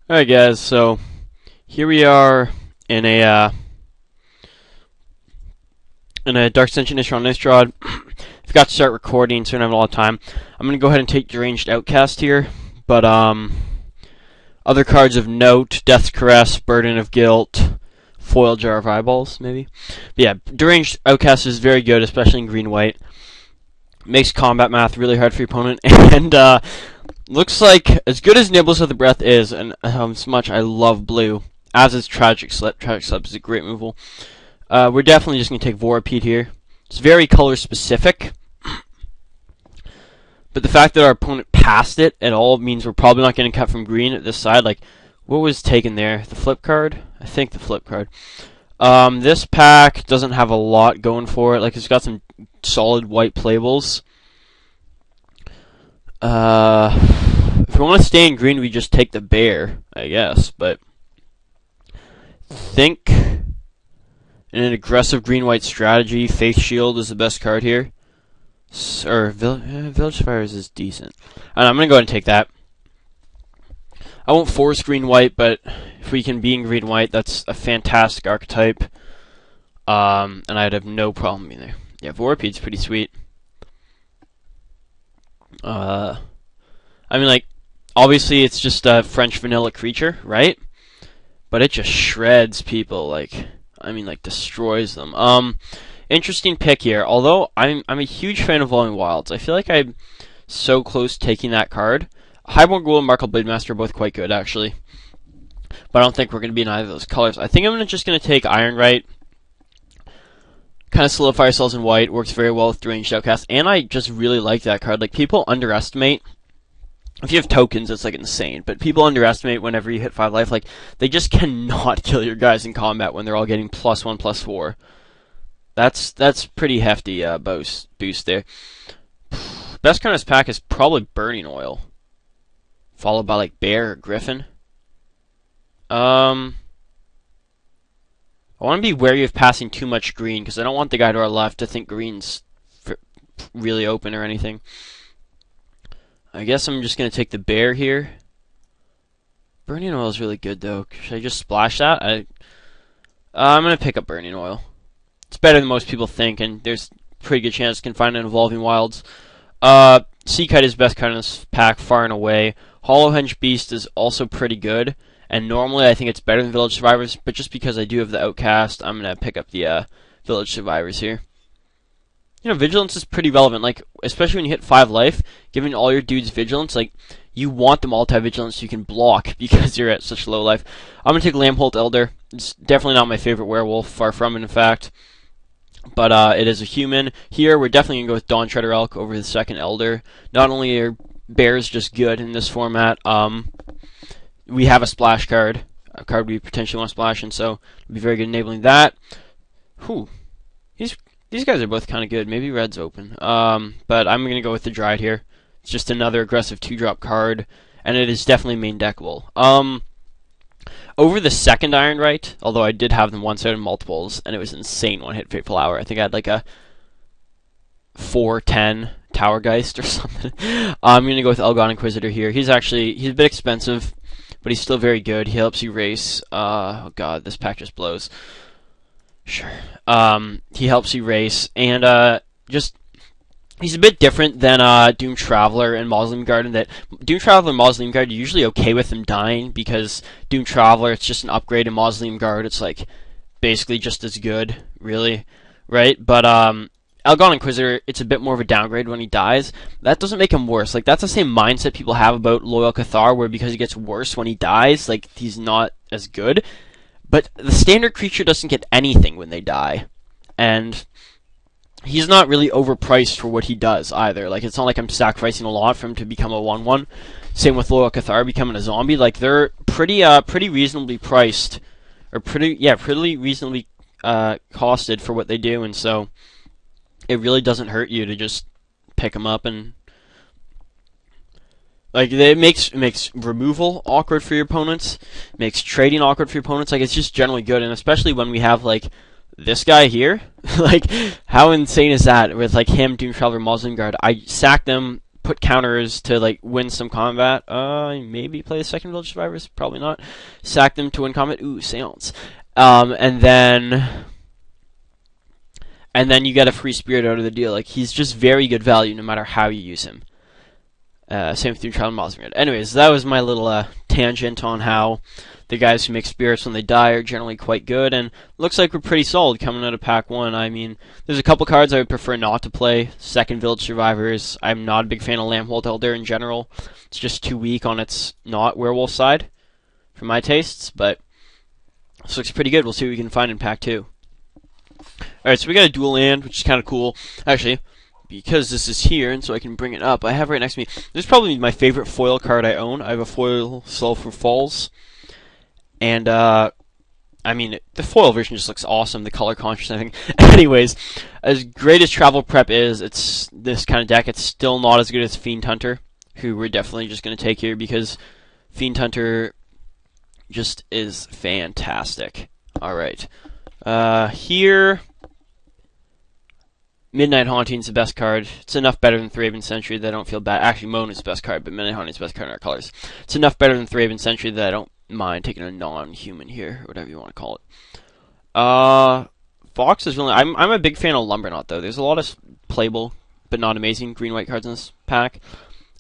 Alright guys, so here we are in a Dark Ascension issue on Innistrad. Forgot to start recording, so I don't have a lot of time. I'm gonna go ahead and take Deranged Outcast here, but other cards of note: Death's Caress, Burden of Guilt, Foil Jar of Eyeballs, maybe. But yeah, Deranged Outcast is very good, especially in green-white. Makes combat math really hard for your opponent, and looks like, as good as Nibbles of the Breath is, and as much I love blue, as is Tragic Slip. Tragic Slip is a great removal. We're definitely just going to take Vorapede here. It's very color specific, but the fact that our opponent passed it at all means we're probably not getting cut from green at this side. Like, what was taken there? The flip card? I think the flip card. This pack doesn't have a lot going for it. Like, it's got some solid white playables. If we want to stay in green, we just take the bear, I guess. But think in an aggressive green-white strategy, Faith Shield is the best card here. Village Fires is decent. And I'm going to go ahead and take that. I won't force green-white, but if we can be in green-white, that's a fantastic archetype. And I'd have no problem being there. Yeah, Vorapede's pretty sweet. I mean, like, obviously it's just a French vanilla creature, right? But it just shreds people, like, I mean, like, destroys them. Interesting pick here. Although I'm a huge fan of Evolving Wilds. I feel like I'm so close to taking that card. Highborn Ghoul and Markle Blademaster are both quite good, actually. But I don't think we're going to be in either of those colors. I think I'm just going to take Ironrite. Kind of solidify ourselves in white. Works very well with Deranged Outcast. And I just really like that card. Like, people underestimate. If you have tokens, it's like insane. But people underestimate whenever you hit 5 life. Like, they just cannot kill your guys in combat when they're all getting +1/+4. That's pretty hefty boost there. Best card in this pack is probably Burning Oil, followed by like Bear or Griffin. I want to be wary of passing too much green because I don't want the guy to our left to think green's really open or anything. I guess I'm just going to take the bear here. Burning Oil is really good, though. Should I just splash that? I'm going to pick up Burning Oil. It's better than most people think, and there's a pretty good chance I can find it in Evolving Wilds. Sea Kite is the best card in this pack, far and away. Hollowhenge Beast is also pretty good, and normally I think it's better than Village Survivors, but just because I do have the Outcast, I'm going to pick up the Village Survivors here. You know, Vigilance is pretty relevant, like, especially when you hit 5 life, giving all your dudes Vigilance, like, you want them all to have Vigilance so you can block because you're at such low life. I'm going to take Lampholt Elder. It's definitely not my favorite werewolf, far from it, in fact. But it is a human. Here, we're definitely going to go with Dawn Treader Elk over the second Elder. Not only are bears just good in this format, we have a splash card. A card we potentially want to splash, and so it'll be very good enabling that. Whew. These guys are both kind of good. Maybe red's open. But I'm going to go with the Dryad here. It's just another aggressive 2-drop card, and it is definitely main deckable. Over the second Ironrite, although I did have them once out in multiples, and it was insane when I hit Fateful Hour. I think I had like a 4/10 Towergeist or something. I'm going to go with Elgon Inquisitor here. He's a bit expensive, but he's still very good. He helps you race. Oh god, this pack just blows. Sure. He helps you race, and he's a bit different than Doom Traveler and Mausoleum Guard in that Doom Traveler and Mausoleum Guard, you're usually okay with them dying because Doom Traveler, it's just an upgrade, and Mausoleum Guard, it's like basically just as good, really, right? But Elgon Inquisitor, it's a bit more of a downgrade when he dies. That doesn't make him worse. Like, that's the same mindset people have about Loyal Cathar, where because he gets worse when he dies, like, he's not as good. But the standard creature doesn't get anything when they die. And he's not really overpriced for what he does either. Like, it's not like I'm sacrificing a lot for him to become a 1/1. Same with Loyal Cathar becoming a zombie. Like, they're pretty reasonably priced, or pretty reasonably costed for what they do, and so it really doesn't hurt you to just pick them up. And like, it makes removal awkward for your opponents, makes trading awkward for your opponents. Like, it's just generally good, and especially when we have like this guy here. Like, how insane is that? With like him, Doom Traveler, Mausoleum Guard, I sack them, put counters to like win some combat. Maybe play the second Village Survivors. Probably not. Sack them to win combat. Ooh, Seance. And then you get a free spirit out of the deal. Like, he's just very good value no matter how you use him. Same through Trial and Bosnia. Anyways, that was my little tangent on how the guys who make spirits when they die are generally quite good, and looks like we're pretty solid coming out of Pack 1. I mean, there's a couple cards I would prefer not to play. Second Village Survivors. I'm not a big fan of Lambhold Elder in general. It's just too weak on its not werewolf side, for my tastes, but this looks pretty good. We'll see what we can find in Pack 2. Alright, so we got a dual land, which is kind of cool. Actually, because this is here, and so I can bring it up, I have right next to me, this is probably my favorite foil card I own. I have a foil Sulphur Falls. And, I mean, the foil version just looks awesome, the color conscious and everything. Anyways, as great as Travel Prep is, it's this kind of deck, it's still not as good as Fiend Hunter, who we're definitely just going to take here, because Fiend Hunter just is fantastic. Alright. Here, Midnight Haunting's the best card. It's enough better than Thraben Sentry that I don't feel bad. Actually, Moan is the best card, but Midnight Haunting's the best card in our colors. It's enough better than Thraben Sentry that I don't mind taking a non-human here, or whatever you want to call it. Fox is really... I'm a big fan of Lumberknot, though. There's a lot of playable, but not amazing, green-white cards in this pack.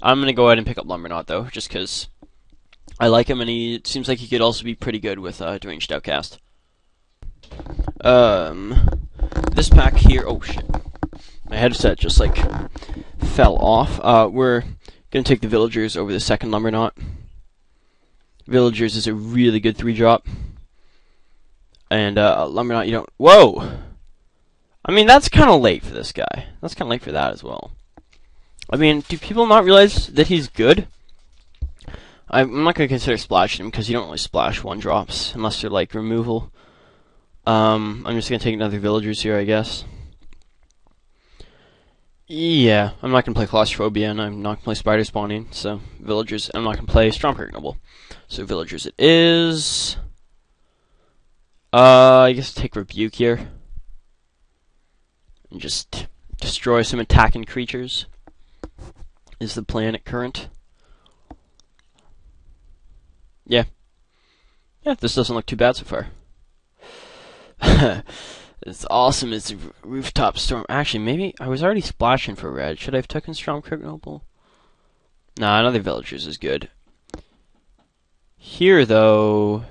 I'm going to go ahead and pick up Lumberknot, though, just because I like him, and it seems like he could also be pretty good with Deranged Outcast. This pack here... Oh, shit. My headset just, like, fell off. We're going to take the Villagers over the second Lumberknot. Villagers is a really good 3-drop. And, Lumberknot, you don't... Whoa! I mean, that's kind of late for this guy. That's kind of late for that as well. I mean, do people not realize that he's good? I'm not going to consider splashing him, because you don't really splash 1-drops, unless they're, like, removal. I'm just going to take another Villagers here, I guess. Yeah, I'm not going to play Claustrophobia, and I'm not going to play Spider Spawning, so Villagers. I'm not going to play Stormcirk Noble. So Villagers it is. I guess take Rebuke here. And just destroy some attacking creatures. Is the plan at current. Yeah. Yeah, this doesn't look too bad so far. It's awesome. It's a Rooftop Storm. Actually, maybe I was already splashing for red. Should I have taken Stormcirk Noble? Nah, another Villagers is good. Here, though,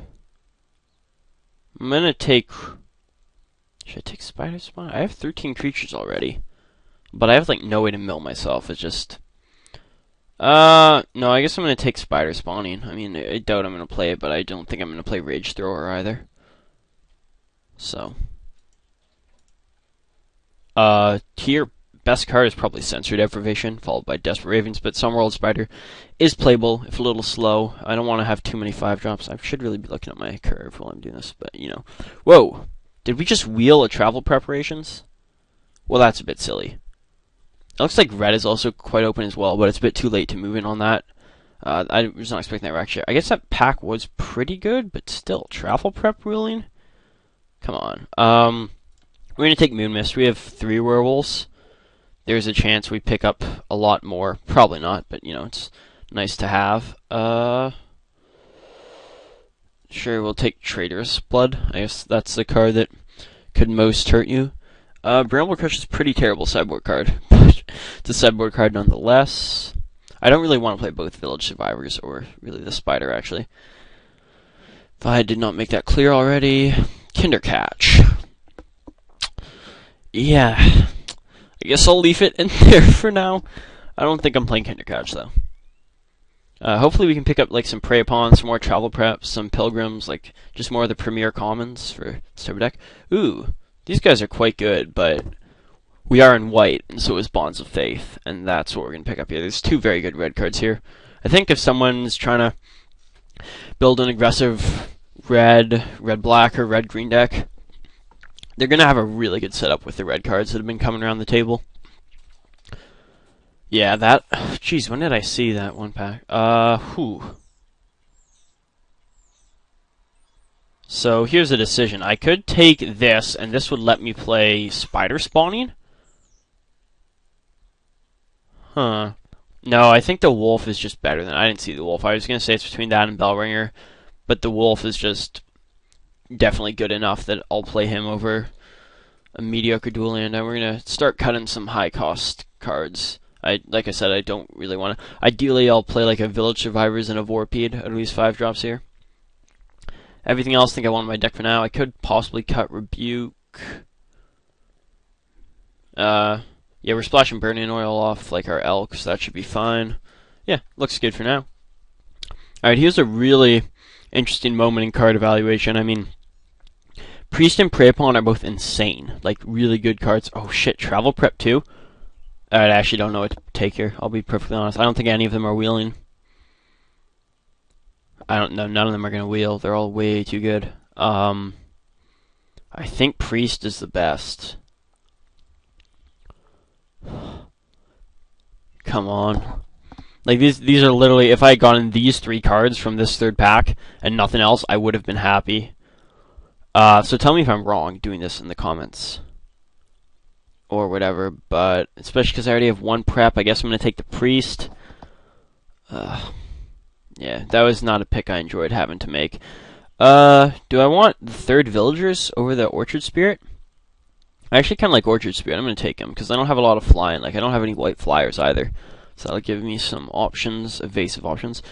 I'm gonna take... Should I take Spider Spawn? I have 13 creatures already. But I have, like, no way to mill myself. It's just... no, I guess I'm gonna take Spider Spawning. I mean, I doubt I'm gonna play it, but I don't think I'm gonna play Rage Thrower either. So... here, best card is probably Sensory Deprivation, followed by Desperate Ravens, but Summerworld Spider is playable, if a little slow. I don't want to have too many 5-drops. I should really be looking at my curve while I'm doing this, but, you know. Whoa! Did we just wheel a Travel Preparations? Well, that's a bit silly. It looks like red is also quite open as well, but it's a bit too late to move in on that. I was not expecting that actually. I guess that pack was pretty good, but still, Travel Prep ruling? Come on. We're going to take Moon Mist. We have 3 werewolves. There's a chance we pick up a lot more. Probably not, but, you know, it's nice to have. Sure, we'll take Traitorous Blood. I guess that's the card that could most hurt you. Bramble Crush is a pretty terrible sideboard card, but it's a sideboard card nonetheless. I don't really want to play both Village Survivors, or really the Spider, actually. If I did not make that clear already. Kindercatch. Yeah, I guess I'll leave it in there for now. I don't think I'm playing Kindercatch, though. Hopefully we can pick up, like, some Prey Upon, some more Travel Prep, some Pilgrims, like, just more of the premier commons for this type of deck. Ooh, these guys are quite good, but we are in white, and so is Bonds of Faith, and that's what we're going to pick up here. There's 2 very good red cards here. I think if someone's trying to build an aggressive red-black, or red-green deck, they're going to have a really good setup with the red cards that have been coming around the table. Yeah, that... Jeez, when did I see that one pack? So, here's a decision. I could take this, and this would let me play Spider Spawning? Huh. No, I think the Wolf is just better than... I didn't see the Wolf. I was going to say it's between that and Bellringer, but the Wolf is just definitely good enough that I'll play him over a mediocre Duel land. And we're going to start cutting some high-cost cards. Like I said, I don't really want to... Ideally, I'll play like a Village Survivors and a Vorpede, at least 5 drops here. Everything else I think I want in my deck for now. I could possibly cut Rebuke. Yeah, we're splashing Burning Oil off like our Elk, so that should be fine. Yeah, looks good for now. Alright, here's a really interesting moment in card evaluation. I mean, Priest and Prey Pawn are both insane. Like, really good cards. Oh shit, Travel Prep too? I actually don't know what to take here. I'll be perfectly honest. I don't think any of them are wheeling. I don't know. None of them are going to wheel. They're all way too good. I think Priest is the best. Come on. Like, these are literally... If I had gotten these 3 cards from this 3rd pack and nothing else, I would have been happy. So tell me if I'm wrong doing this in the comments. Or whatever, but... Especially because I already have 1 prep, I guess I'm going to take the Priest. Yeah, that was not a pick I enjoyed having to make. Do I want the 3rd Villagers over the Orchard Spirit? I actually kind of like Orchard Spirit. I'm going to take him, because I don't have a lot of flying. Like, I don't have any white flyers either. So that'll give me some options, evasive options.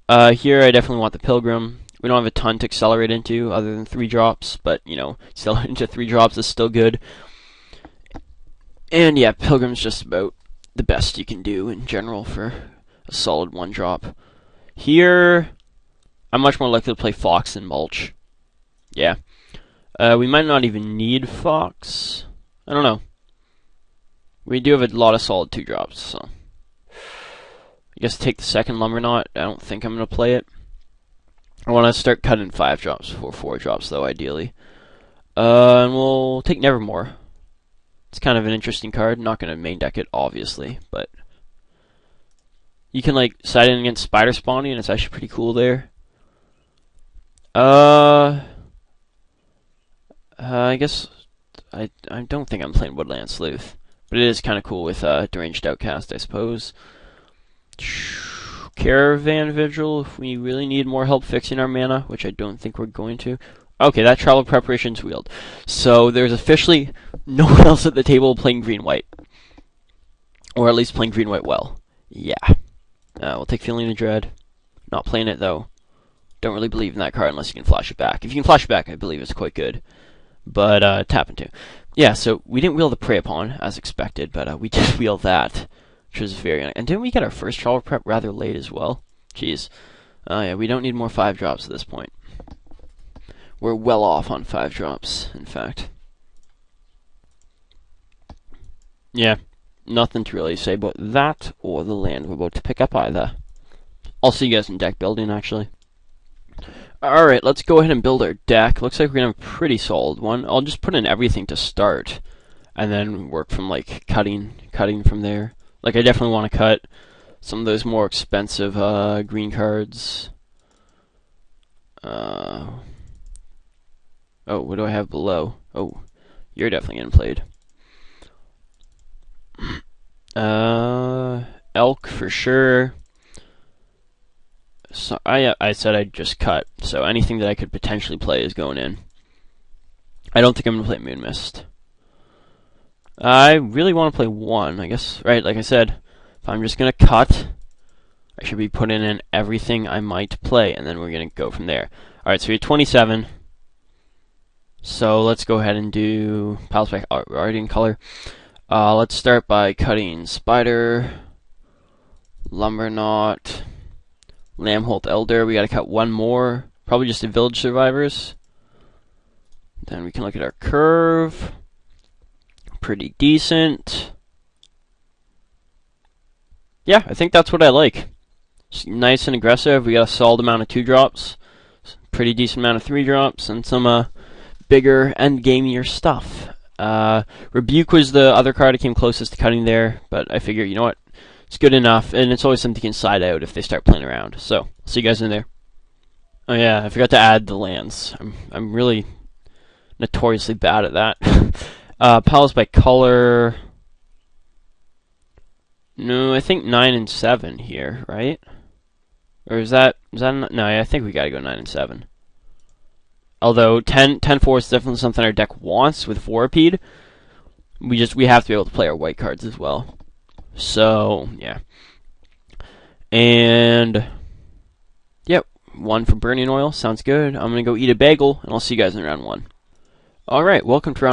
Here, I definitely want the Pilgrim. We don't have a ton to accelerate into, other than 3 drops. But, you know, accelerate into 3 drops is still good. And, yeah, Pilgrim's just about the best you can do in general for a solid 1 drop. Here, I'm much more likely to play Fox than Mulch. Yeah. We might not even need Fox. I don't know. We do have a lot of solid 2 drops, so... I guess take the 2nd Lumberknot. I don't think I'm going to play it. I want to start cutting 5 drops before 4 drops, though, ideally. And we'll take Nevermore. It's kind of an interesting card. Not going to main deck it, obviously, but... You can, like, side in against Spider Spawning, and it's actually pretty cool there. I guess... I don't think I'm playing Woodland Sleuth. But it is kind of cool with Deranged Outcast, I suppose. Caravan Vigil, if we really need more help fixing our mana, which I don't think we're going to. Okay, that Travel Preparation's wheeled. So there's officially no one else at the table playing green-white. Or at least playing green-white well. Yeah. We'll take Feeling of Dread. Not playing it, though. Don't really believe in that card unless you can flash it back. If you can flash it back, I believe it's quite good. But, tap into. Yeah, so we didn't wheel the Prey Pawn, as expected, but we did wheel that, which was very nice. And didn't we get our first Travel Prep rather late as well? Jeez. Yeah, we don't need more 5 drops at this point. We're well off on 5 drops, in fact. Yeah, nothing to really say about that or the land we're about to pick up either. I'll see you guys in deck building, actually. Alright, let's go ahead and build our deck. Looks like we're going to have a pretty solid one. I'll just put in everything to start, and then work from, like, cutting from there. Like, I definitely want to cut some of those more expensive green cards. Oh, what do I have below? Oh, you're definitely getting played. Elk for sure. So I said I'd just cut, so anything that I could potentially play is going in. I don't think I'm going to play Moon Mist. I really want to play 1, I guess. Right, like I said, if I'm just going to cut, I should be putting in everything I might play, and then we're going to go from there. Alright, so we're 27. So let's go ahead and do Palace by already in color. Let's start by cutting Spider, Lumberknot, Lambholt Elder. We got to cut 1 more, probably just the Village Survivors. Then we can look at our curve. Pretty decent. Yeah, I think that's what I like. Just nice and aggressive. We got a solid amount of 2 drops, pretty decent amount of 3 drops, and some bigger end gameier stuff. Rebuke was the other card I came closest to cutting there, but I figure, you know what, it's good enough, and it's always something you can side out if they start playing around. So, see you guys in there. Oh yeah, I forgot to add the lands. I'm really notoriously bad at that. Palace by color. No, I think 9 and 7 here, right? Or no, I think we gotta go 9 and 7. Although 10-4 is definitely something our deck wants with 4-peed. We have to be able to play our white cards as well. So, yeah. And yep, 1 for burning oil. Sounds good. I'm gonna go eat a bagel, and I'll see you guys in round 1. Alright, welcome to round